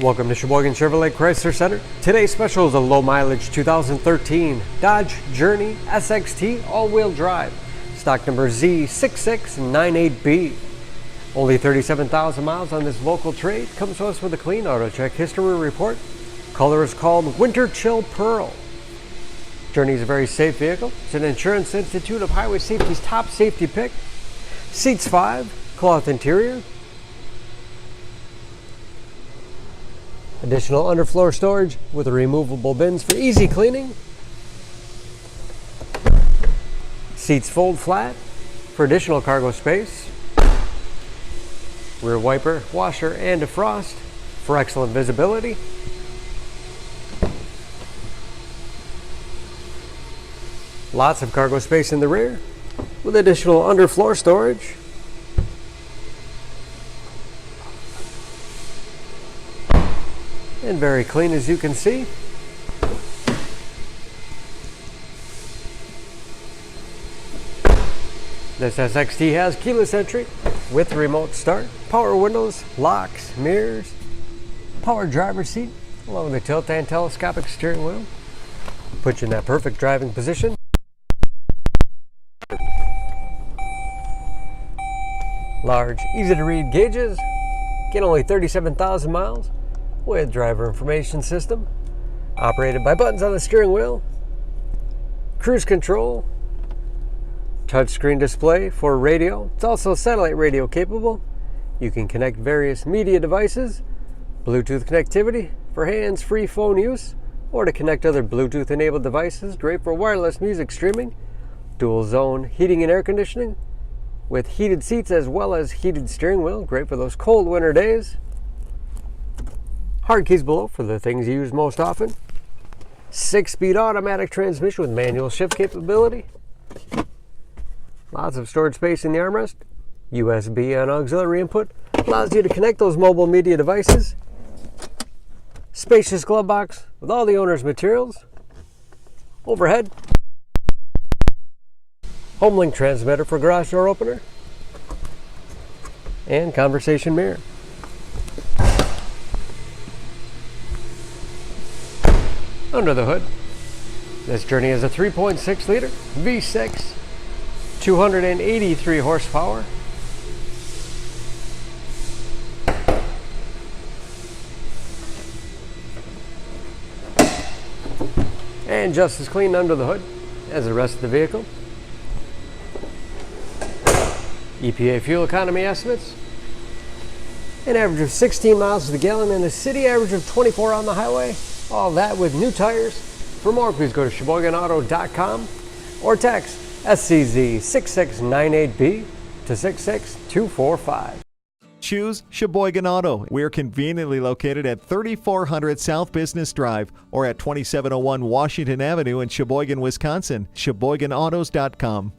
Welcome to Sheboygan Chevrolet Chrysler Center. Today's special is a low mileage 2013 Dodge Journey SXT all-wheel drive. Stock number Z6698B. Only 37,000 miles on this local trade. Comes to us with a clean auto check history report. Color is called Winter Chill Pearl. Journey is a very safe vehicle. It's an Insurance Institute of Highway Safety's top safety pick. Seats 5, cloth interior. Additional underfloor storage with removable bins for easy cleaning. Seats fold flat for additional cargo space. Rear wiper, washer, and defrost for excellent visibility. Lots of cargo space in the rear with additional underfloor storage. And very clean, as you can see. This SXT has keyless entry with remote start, power windows, locks, mirrors, power driver's seat, along with the tilt and telescopic steering wheel. Put you in that perfect driving position. Large, easy to read gauges. Get only 37,000 miles. With driver information system, operated by buttons on the steering wheel, cruise control, touchscreen display for radio. It's also satellite radio capable. You can connect various media devices, Bluetooth connectivity for hands-free phone use, or to connect other Bluetooth-enabled devices. Great for wireless music streaming. Dual zone heating and air conditioning with heated seats as well as heated steering wheel. Great for those cold winter days. Hard keys below for the things you use most often. 6-speed automatic transmission with manual shift capability. Lots of storage space in the armrest. USB and auxiliary input. Allows you to connect those mobile media devices. Spacious glove box with all the owner's materials. Overhead. HomeLink transmitter for garage door opener. And conversation mirror. Under the hood, this Journey is a 3.6 liter V6, 283 horsepower. And just as clean under the hood as the rest of the vehicle. EPA fuel economy estimates. An average of 16 miles to the gallon and a city average of 24 on the highway. All that with new tires. For more, please go to SheboyganAuto.com or text SCZ6698B to 66245. Choose Sheboygan Auto. We're conveniently located at 3400 South Business Drive or at 2701 Washington Avenue in Sheboygan, Wisconsin. SheboyganAutos.com.